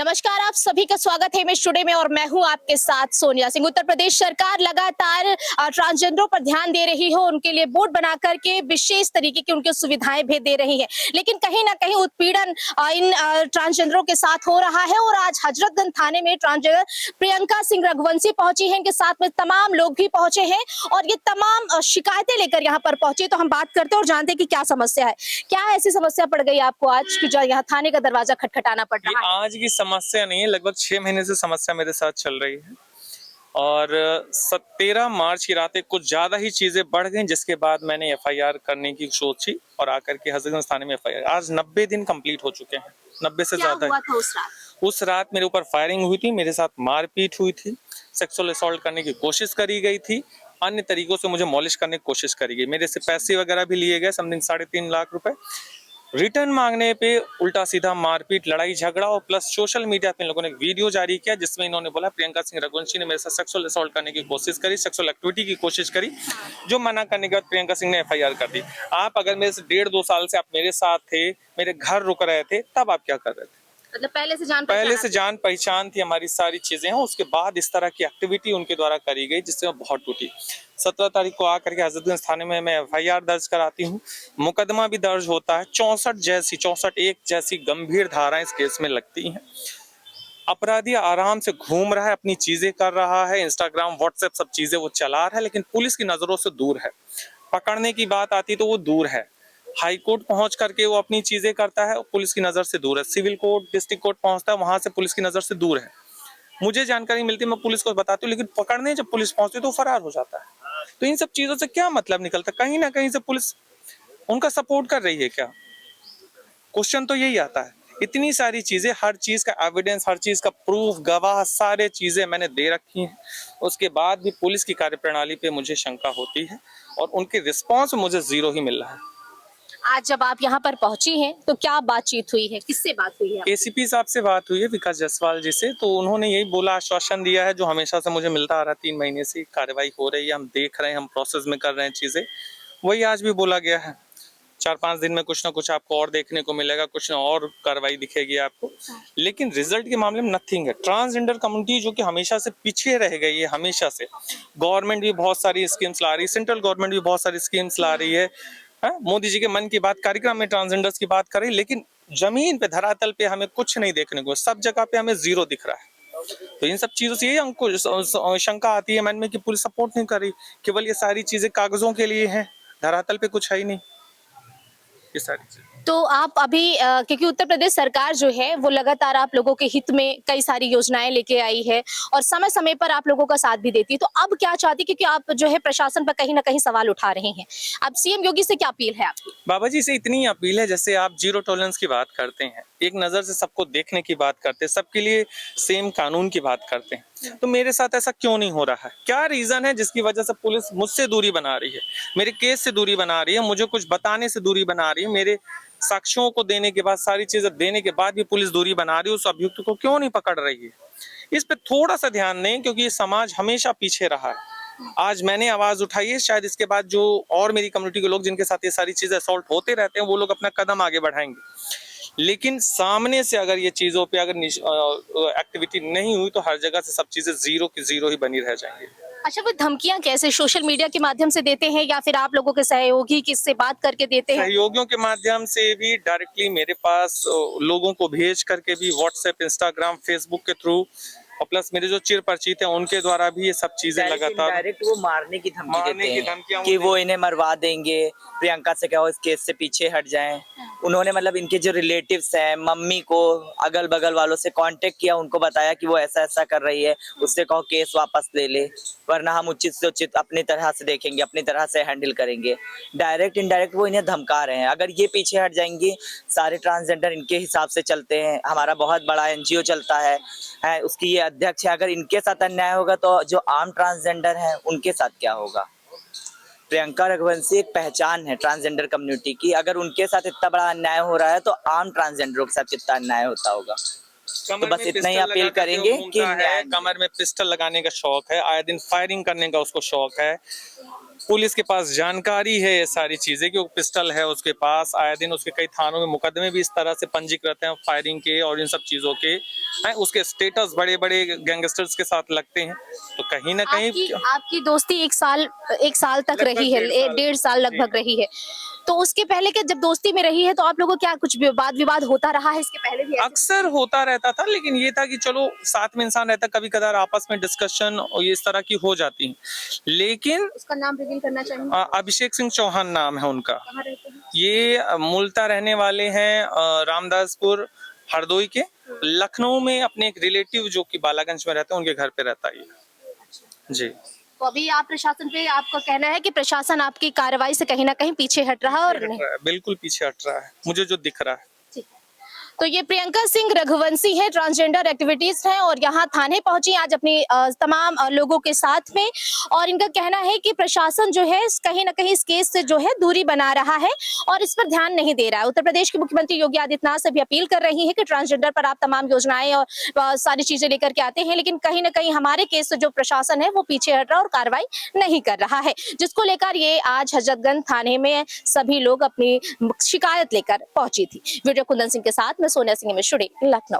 नमस्कार, आप सभी का स्वागत है इमेज टुडे में और मैं हूं आपके साथ सोनिया सिंह। उत्तर प्रदेश सरकार लगातार ट्रांसजेंडरों पर ध्यान दे रही है, उनके लिए बोर्ड बना करके विशेष तरीके की उनकी सुविधाएं भी दे रही है, लेकिन कहीं ना कहीं उत्पीड़न इन ट्रांसजेंडरों के साथ हो रहा है। और आज हजरतगंज थाने में ट्रांसजेंडर प्रियंका सिंह रघुवंशी पहुंची है, इनके साथ में तमाम लोग भी पहुंचे हैं और ये तमाम शिकायतें लेकर यहाँ पर पहुंचे। तो हम बात करते हैं और जानते हैं कि क्या समस्या है, क्या ऐसी समस्या पड़ गई आपको आज की जो यहाँ थाने का दरवाजा खटखटाना पड़ रहा है। आज की समस्या नहीं है, लगभग 6 महीने से समस्या मेरे साथ चल रही है और 13 मार्च की रात कुछ ज्यादा ही चीजें बढ़ गई, जिसके बाद मैंने एफआईआर करने की सोची और आकर के हजरतगंज थाने में एफआईआर। आज 90 दिन कंप्लीट हो चुके हैं, 90 से ज्यादा। हुआ था उस रात मेरे ऊपर फायरिंग हुई थी, मेरे साथ मारपीट हुई थी, सेक्सुअल असॉल्ट करने की कोशिश करी गई थी, अन्य तरीकों से मुझे मॉलिश करने की कोशिश करी गई, मेरे से पैसे वगैरह भी लिए गए, समथिंग 3.5 लाख रुपए। रिटर्न मांगने पे उल्टा सीधा मारपीट, लड़ाई झगड़ा और प्लस सोशल मीडिया पे इन लोगों ने वीडियो जारी किया जिसमें इन्होंने बोला प्रियंका सिंह रघुवंशी ने मेरे साथ सेक्सुअल असॉल्ट करने की कोशिश करी, सेक्सुअल एक्टिविटी की कोशिश करी, जो मना करने के बाद प्रियंका सिंह ने एफआईआर कर दी। आप अगर मेरे से 1.5-2 साल से आप मेरे साथ थे, मेरे घर रुक रहे थे, तब आप क्या कर रहे थे? मतलब पहले से जान पहचान थी, हमारी सारी चीजें हैं। उसके बाद इस तरह की एक्टिविटी उनके द्वारा करी गई जिससे मैं बहुत टूटी। 17 तारीख को आकर के हजरतगंज थाने में मैं एफआईआर दर्ज कराती हूँ, मुकदमा भी दर्ज होता है। 64 जैसी गंभीर धाराएं इस केस में लगती हैं। अपराधी आराम से घूम रहा है, अपनी चीजें कर रहा है, इंस्टाग्राम व्हाट्सएप सब चीजें वो चला रहा है, लेकिन पुलिस की नजरों से दूर है। पकड़ने की बात आती तो वो दूर है, हाई कोर्ट पहुंच करके वो अपनी चीजें करता है, पुलिस की नजर से दूर है। सिविल कोर्ट, डिस्ट्रिक्ट कोर्ट पहुंचता है, वहां से पुलिस की नजर से दूर है। मुझे जानकारी मिलती है, मैं पुलिस को बताती हूँ, लेकिन पकड़ने जब पुलिस पहुंचती है तो फरार हो जाता है। तो इन सब चीजों से क्या मतलब निकलता है? कहीं ना कहीं से पुलिस उनका सपोर्ट कर रही है क्या? क्वेश्चन तो यही आता है। इतनी सारी चीजें, हर चीज का एविडेंस, हर चीज का प्रूफ, गवाह, सारे चीजें मैंने दे रखी हैं। उसके बाद भी पुलिस की कार्यप्रणाली पे मुझे शंका होती है और उनके रिस्पॉन्स मुझे जीरो ही मिल रहा है। आज जब आप यहाँ पर पहुंची हैं तो क्या बातचीत हुई है, किससे बात हुई है? एसीपी साहब से बात हुई है, विकास जायसवाल जी से। तो उन्होंने यही बोला, आश्वासन दिया है जो हमेशा से मुझे मिलता आ रहा है, 3 महीने से कार्रवाई हो रही है, हम देख रहे हैं, हम प्रोसेस में कर रहे हैं चीजें। वही आज भी बोला गया है, 4-5 दिन में कुछ ना कुछ आपको और देखने को मिलेगा, कुछ ना और कार्रवाई दिखेगी आपको। लेकिन रिजल्ट के मामले में नथिंग है। ट्रांसजेंडर कम्युनिटी जो कि हमेशा से पीछे रह गई है, हमेशा से। गवर्नमेंट भी बहुत सारी स्कीम्स ला रही है, सेंट्रल गवर्नमेंट भी बहुत सारी स्कीम्स ला रही है। मोदी जी के मन की बात कार्यक्रम में ट्रांसजेंडर्स की बात करें, लेकिन जमीन पे, धरातल पे हमें कुछ नहीं देखने को, सब जगह पे हमें जीरो दिख रहा है। तो इन सब चीजों से यही हमको शंका आती है मन में कि पुलिस सपोर्ट नहीं कर रही, केवल ये सारी चीजें कागजों के लिए हैं, धरातल पे कुछ है ही नहीं, ये सारी चीजें। तो आप अभी क्योंकि उत्तर प्रदेश सरकार जो है वो लगातार आप लोगों के हित में कई सारी योजनाएं लेके आई है और समय समय पर आप लोगों का साथ भी देती है, तो अब क्या चाहती, क्योंकि आप जो है प्रशासन पर कहीं ना कहीं सवाल उठा रहे हैं, अब सीएम योगी से क्या अपील है आपकी? बाबा जी से इतनी अपील है, जैसे आप जीरो टॉलरेंस की बात करते हैं, एक नजर से सबको देखने की बात करते हैं, सबके लिए सेम कानून की बात करते हैं, तो मेरे साथ ऐसा क्यों नहीं हो रहा है? क्या रीजन है जिसकी वजह से पुलिस मुझसे दूरी बना रही है, मेरे केस से दूरी बना रही है, मुझे कुछ बताने से दूरी बना रही है, मेरे साक्ष्यों को देने के बाद, सारी चीजें देने के बाद भी पुलिस दूरी बना रही है, उस अभियुक्त को क्यों नहीं पकड़ रही है? इस पे थोड़ा सा ध्यान दें, क्योंकि ये समाज हमेशा पीछे रहा है। आज मैंने आवाज उठाई है, शायद इसके बाद जो और मेरी कम्युनिटी के लोग जिनके साथ ये सारी चीजें असॉल्ट होते रहते हैं, वो लोग अपना कदम आगे बढ़ाएंगे। लेकिन सामने से अगर ये चीजों पे अगर एक्टिविटी नहीं हुई तो हर जगह से सब चीजें जीरो की जीरो ही बनी रह जाएंगी। अच्छा, वो धमकियां कैसे, सोशल मीडिया के माध्यम से देते हैं या फिर आप लोगों के सहयोगी किससे बात करके देते हैं? सहयोगियों के माध्यम से भी, डायरेक्टली मेरे पास लोगों को भेज करके भी, व्हाट्सएप, इंस्टाग्राम, फेसबुक के थ्रू, और प्लस मेरे जो चिर परिचित हैं उनके द्वारा भी ये सब चीजें लगातार डायरेक्ट वो मारने की धमकी देते हैं कि वो वो इन्हें मरवा देंगे, प्रियंका से कहो इस केस से पीछे हट जाएं। उन्होंने मतलब इनके जो रिलेटिव्स हैं, मम्मी को, अगल बगल वालों से कांटेक्ट किया, उनको बताया कि वो ऐसा ऐसा कर रही है, उससे कहो केस वापस ले ले, वरना हम उचित से उचित अपनी तरह से देखेंगे, अपनी तरह से हैंडल करेंगे। डायरेक्ट इनडायरेक्ट वो इन्हें धमका रहे हैं। अगर ये पीछे हट जाएंगे, सारे ट्रांसजेंडर इनके हिसाब से चलते हैं, हमारा बहुत बड़ा एनजीओ चलता है, उसकी ये अध्यक्ष है, अगर इनके साथ अन्याय होगा तो जो आम ट्रांसजेंडर हैं उनके साथ क्या होगा? प्रियंका रघुवंशी एक पहचान है ट्रांसजेंडर कम्युनिटी की, अगर उनके साथ इतना बड़ा अन्याय हो रहा है तो आम ट्रांसजेंडरों के साथ कितना अन्याय होता होगा। तो बस इतना ही अपील करेंगे कि कमर में पिस्टल लगाने का शौक है, आए दिन फायरिंग करने का उसको शौक है, पुलिस के पास जानकारी है ये सारी चीजें कि वो पिस्टल है उसके पास, आए दिन उसके कई थानों में मुकदमे भी इस तरह से पंजीकृत हैं फायरिंग के और इन सब चीजों के हैं, उसके स्टेटस बड़े बड़े गैंगस्टर्स के साथ लगते हैं, तो कहीं ना कहीं आपकी दोस्ती एक साल तक लगभग रही है, 1.5 साल लगभग रही है, तो उसके पहले के जब दोस्ती में रही है तो आप लोगों को क्या कुछ वाद विवाद होता रहा है इसके पहले भी? अक्सर होता रहता था, लेकिन ये था कि चलो साथ में इंसान रहता, कभी कदार आपस में डिस्कशन और इस तरह की हो जाती है, लेकिन उसका नाम रिवील करना चाहिए? अभिषेक सिंह चौहान नाम है उनका। कहाँ रहते हैं? ये मूलतः रहने वाले हैं रामदासपुर हरदोई के। लखनऊ में अपने एक रिलेटिव जो कि बालागंज में रहते हैं उनके घर पे रहता है ये। जी। तो अभी आप प्रशासन पे, आपका कहना है कि प्रशासन आपकी कार्रवाई से कहीं ना कहीं पीछे हट रहा है और नहीं? बिल्कुल पीछे हट रहा है, मुझे जो दिख रहा है। तो ये प्रियंका सिंह रघुवंशी है, ट्रांसजेंडर एक्टिविटीज हैं और यहाँ थाने पहुंची आज अपनी तमाम लोगों के साथ में, और इनका कहना है कि प्रशासन जो है कहीं ना कहीं इस केस से जो है दूरी बना रहा है और इस पर ध्यान नहीं दे रहा है। उत्तर प्रदेश के मुख्यमंत्री योगी आदित्यनाथ से भी अपील कर रही है कि ट्रांसजेंडर पर आप तमाम योजनाएं और सारी चीजें लेकर के आते हैं, लेकिन कहीं ना कहीं हमारे केस से जो प्रशासन है वो पीछे हट रहा है और कार्रवाई नहीं कर रहा है, जिसको लेकर ये आज हजरतगंज थाने में सभी लोग अपनी शिकायत लेकर पहुंची थी। वीडियो कुंदन सिंह के साथ मैं सोनिया सिंह, में स्टूडियो लखनऊ।